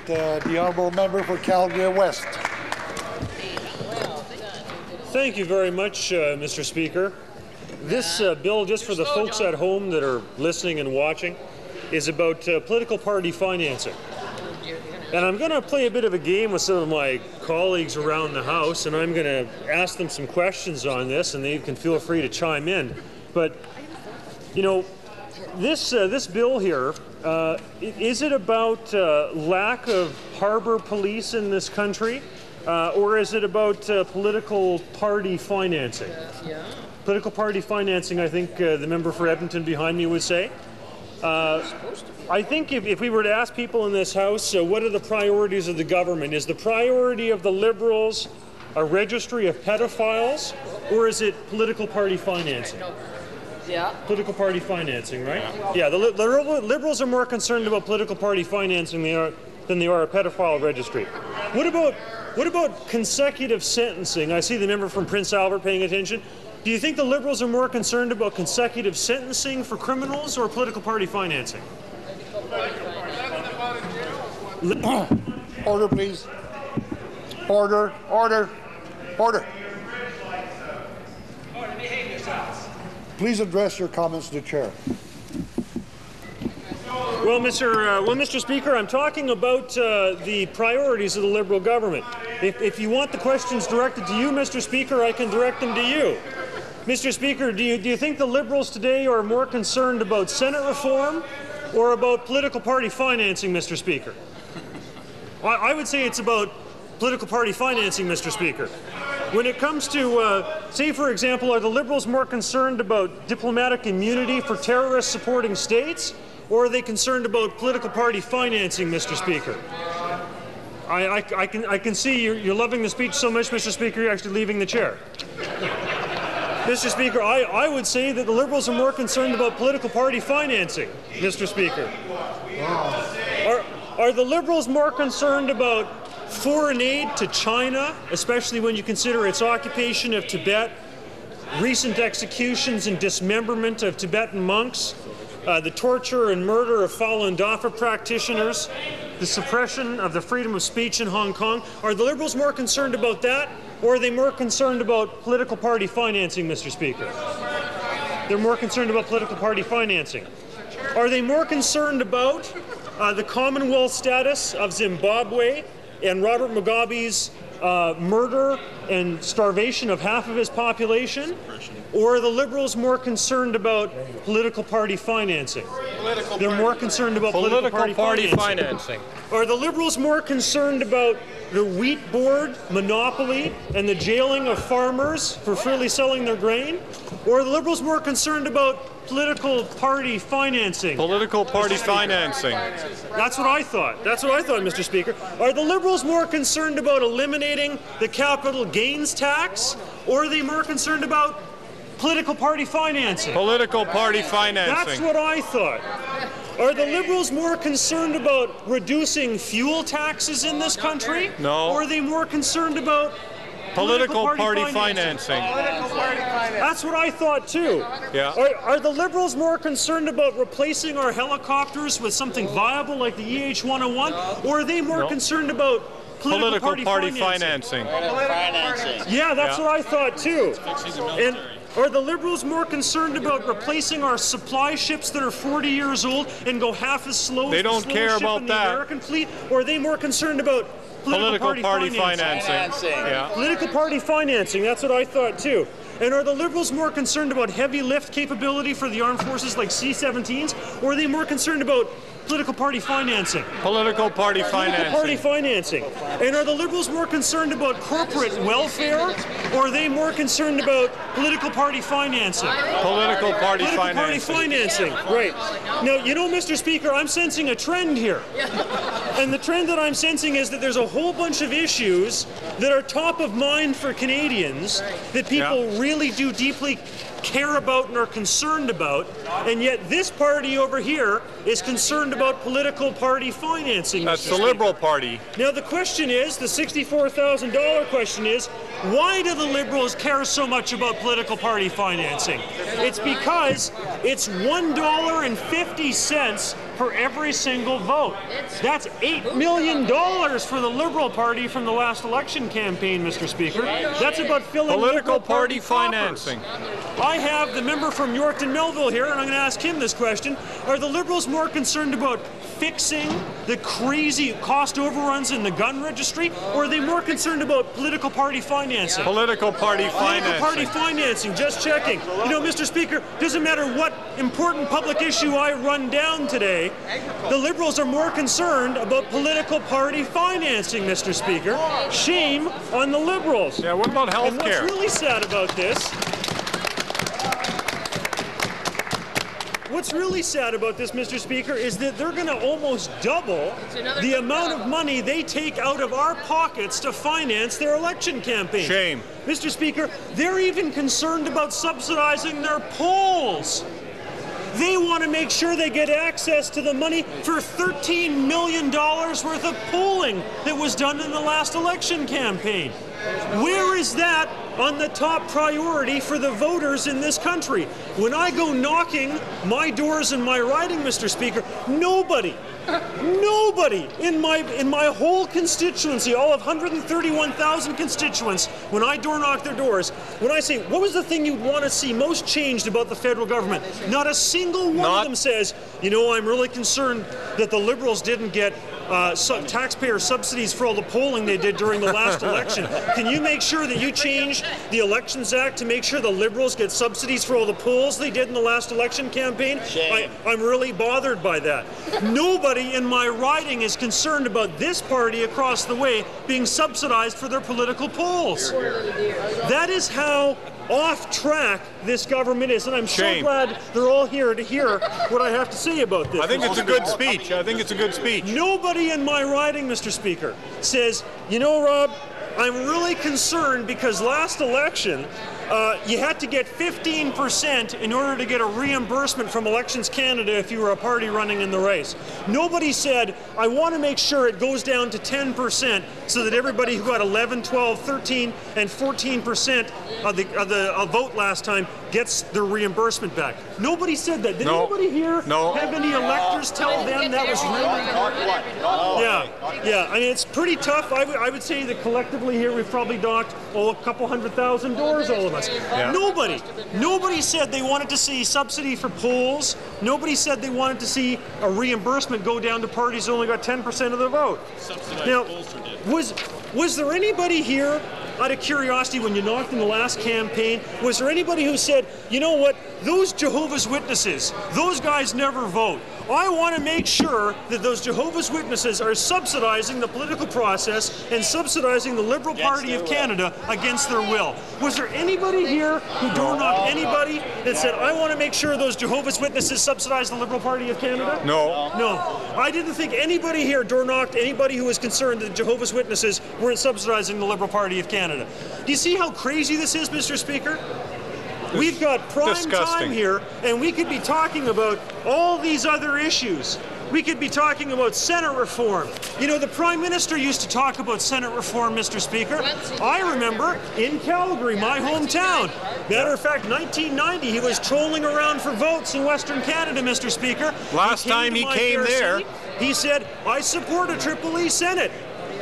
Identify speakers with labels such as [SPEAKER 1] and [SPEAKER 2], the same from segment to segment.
[SPEAKER 1] the honourable member for Calgary West.
[SPEAKER 2] Thank you very much, Mr. Speaker. This bill, just for the folks at home that are listening and watching, is about political party financing. And I'm going to play a bit of a game with some of my colleagues around the House, and I'm going to ask them some questions on this, and they can feel free to chime in. But, you know, this bill here, is it about lack of harbour police in this country, or is it about political party financing? Political party financing, I think the member for Edmonton behind me would say. I think if we were to ask people in this House, what are the priorities of the government? Is the priority of the Liberals a registry of pedophiles, or is it political party financing? Yeah. Political party financing, right? Yeah, the Liberals are more concerned about political party financing than they are a pedophile registry. What about consecutive sentencing? I see the member from Prince Albert paying attention. Do you think the Liberals are more concerned about consecutive sentencing for criminals or political party financing?
[SPEAKER 1] Order, please. Order, order, order. Please address your comments to the chair.
[SPEAKER 2] Well, Mr. Speaker, I'm talking about the priorities of the Liberal government. If you want the questions directed to you, Mr. Speaker, I can direct them to you. Mr. Speaker, do you think the Liberals today are more concerned about Senate reform or about political party financing, Mr. Speaker? I would say it's about political party financing, Mr. Speaker. When it comes to, say, for example, are the Liberals more concerned about diplomatic immunity for terrorist supporting states, or are they concerned about political party financing, Mr. Speaker? I can see you're loving the speech so much, Mr. Speaker, you're actually leaving the chair. Mr. Speaker, I would say that the Liberals are more concerned about political party financing, Mr. Speaker. Are the Liberals more concerned about foreign aid to China, especially when you consider its occupation of Tibet, recent executions and dismemberment of Tibetan monks, the torture and murder of Falun Dafa practitioners, the suppression of the freedom of speech in Hong Kong? Are the Liberals more concerned about that, or are they more concerned about political party financing, Mr. Speaker? They're more concerned about political party financing. Are they more concerned about the Commonwealth status of Zimbabwe and Robert Mugabe's murder and starvation of half of his population? Or are the Liberals more concerned about political party financing? They're more concerned about political party financing. Are the Liberals more concerned about the wheat board monopoly and the jailing of farmers for freely selling their grain? Or are the Liberals more concerned about political party financing? Political party financing. That's what I thought. That's what I thought, Mr. Speaker. Are the Liberals more concerned about eliminating the capital gains tax, or are they more concerned about political party financing? Political party financing. That's what I thought. Are the Liberals more concerned about reducing fuel taxes in this country? No. Or are they more concerned about political party financing? That's what I thought too. Yeah. Are the Liberals more concerned about replacing our helicopters with something viable like the EH-101, or are they more concerned about political party financing? Yeah, that's what I thought too. And are the Liberals more concerned about replacing our supply ships that are 40 years old and go half as slow as the slowest ship in the American fleet, or are they more concerned about political party financing? Yeah. Political party financing, that's what I thought too. And are the Liberals more concerned about heavy lift capability for the armed forces like C-17s, or are they more concerned about political party financing? Political party financing. Political party financing. And are the Liberals more concerned about corporate welfare, or are they more concerned about political party financing? Political party financing. Right. Now, you know, Mr. Speaker, I'm sensing a trend here. And the trend that I'm sensing is that there's a whole bunch of issues that are top of mind for Canadians that people really do deeply care about and are concerned about, and yet this party over here is concerned about political party financing. That's the Liberal Party. Now the question is, the $64,000 question is, why do the Liberals care so much about political party financing? It's because it's $1.50 for every single vote. That's $8 million for the Liberal Party from the last election campaign, Mr. Speaker. That's about filling
[SPEAKER 3] political party financing.
[SPEAKER 2] I have the member from Yorkton Melville here, and I'm going to ask him this question. Are the Liberals more concerned about fixing the crazy cost overruns in the gun registry, or are they more concerned about political party financing?
[SPEAKER 3] Political party financing.
[SPEAKER 2] Political party financing, just checking. You know, Mr. Speaker, doesn't matter what important public issue I run down today, the Liberals are more concerned about political party financing, Mr. Speaker. Shame on the Liberals.
[SPEAKER 3] Yeah, what about health
[SPEAKER 2] And
[SPEAKER 3] care?
[SPEAKER 2] what's really sad about this What's really sad about this, Mr. Speaker, is that they're going to almost double the amount of money they take out of our pockets to finance their election campaign.
[SPEAKER 3] Shame.
[SPEAKER 2] Mr. Speaker, they're even concerned about subsidizing their polls. They want to make sure they get access to the money for $13 million worth of polling that was done in the last election campaign. Where is that on the top priority for the voters in this country? When I go knocking my doors in my riding, Mr. Speaker, nobody in my whole constituency, all of 131,000 constituents, when I door knock their doors, when I say, what was the thing you'd want to see most changed about the federal government? Not a single one of them says, you know, I'm really concerned that the Liberals didn't get taxpayer subsidies for all the polling they did during the last election. Can you make sure that you change the Elections Act to make sure the Liberals get subsidies for all the polls they did in the last election campaign? I'm really bothered by that. Nobody in my riding is concerned about this party across the way being subsidized for their political polls. That is how off track this government is, and I'm so glad they're all here to hear what I have to say about this.
[SPEAKER 3] I think it's a good speech. I think it's a good speech.
[SPEAKER 2] Nobody in my riding, Mr. Speaker, says, you know, Rob, I'm really concerned because last election, you had to get 15% in order to get a reimbursement from Elections Canada if you were a party running in the race. Nobody said, I want to make sure it goes down to 10% so that everybody who got 11, 12, 13, and 14% of the vote last time gets their reimbursement back. Nobody said that. Did anybody here have any electors tell them that was really? Yeah. I mean, it's pretty tough. I would say that collectively here we've probably knocked a couple 100,000 doors, all of us. Yeah. Nobody said they wanted to see subsidy for polls. Nobody said they wanted to see a reimbursement go down to parties who only got 10% of the vote. Now, was there anybody here, out of curiosity, when you knocked in the last campaign, was there anybody who said, you know what, those Jehovah's Witnesses, those guys never vote. I want to make sure that those Jehovah's Witnesses are subsidizing the political process and subsidizing the Liberal Party of Canada against their will. Was there anybody here who door-knocked anybody that said, I want to make sure those Jehovah's Witnesses subsidize the Liberal Party of Canada?
[SPEAKER 3] No.
[SPEAKER 2] I didn't think anybody here door-knocked anybody who was concerned that Jehovah's Witnesses weren't subsidizing the Liberal Party of Canada. Do you see how crazy this is, Mr. Speaker? We've got prime time here, and we could be talking about all these other issues. We could be talking about Senate reform. You know, the Prime Minister used to talk about Senate reform, Mr. Speaker. I remember in Calgary, my hometown. Matter of fact, 1990, he was trolling around for votes in Western Canada, Mr. Speaker.
[SPEAKER 3] Last time he came there,
[SPEAKER 2] he said, I support a Triple E Senate.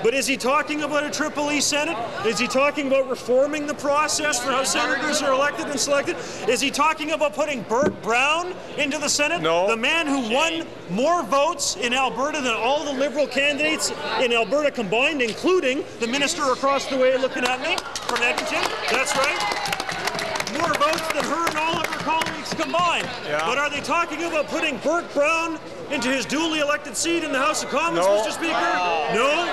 [SPEAKER 2] But is he talking about a Triple E Senate? Is he talking about reforming the process for how senators are elected and selected? Is he talking about putting Bert Brown into the Senate?
[SPEAKER 3] No.
[SPEAKER 2] The man who won more votes in Alberta than all the Liberal candidates in Alberta combined, including the minister across the way looking at me from Edmonton. That's right. More votes than her and all of her colleagues combined.
[SPEAKER 3] Yeah.
[SPEAKER 2] But are they talking about putting Bert Brown into his duly elected seat in the House of Commons, Mr. Speaker? No.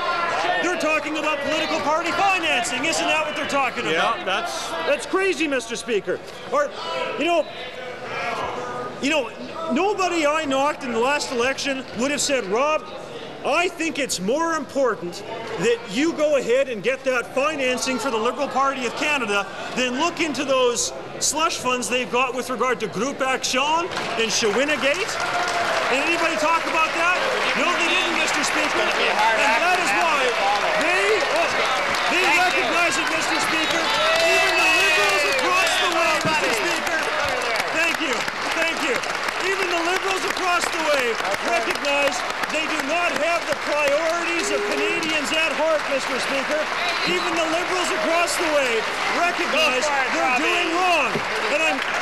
[SPEAKER 2] They're talking about political party financing. Isn't that what they're talking about?
[SPEAKER 3] Yeah,
[SPEAKER 2] that's crazy, Mr. Speaker. Or, you know, nobody I knocked in the last election would have said, Rob, I think it's more important that you go ahead and get that financing for the Liberal Party of Canada than look into those slush funds they've got with regard to Group Action and Shawinagate. Did anybody talk about that? No, they didn't, Mr. Speaker. And that is why they recognize it, Mr. Speaker. Even the Liberals across the way, Mr. Speaker. Thank you. Even the Liberals across the way recognize They do not have the priorities of Canadians at heart, Mr. Speaker. Even the Liberals across the way recognize they're doing wrong. And I'm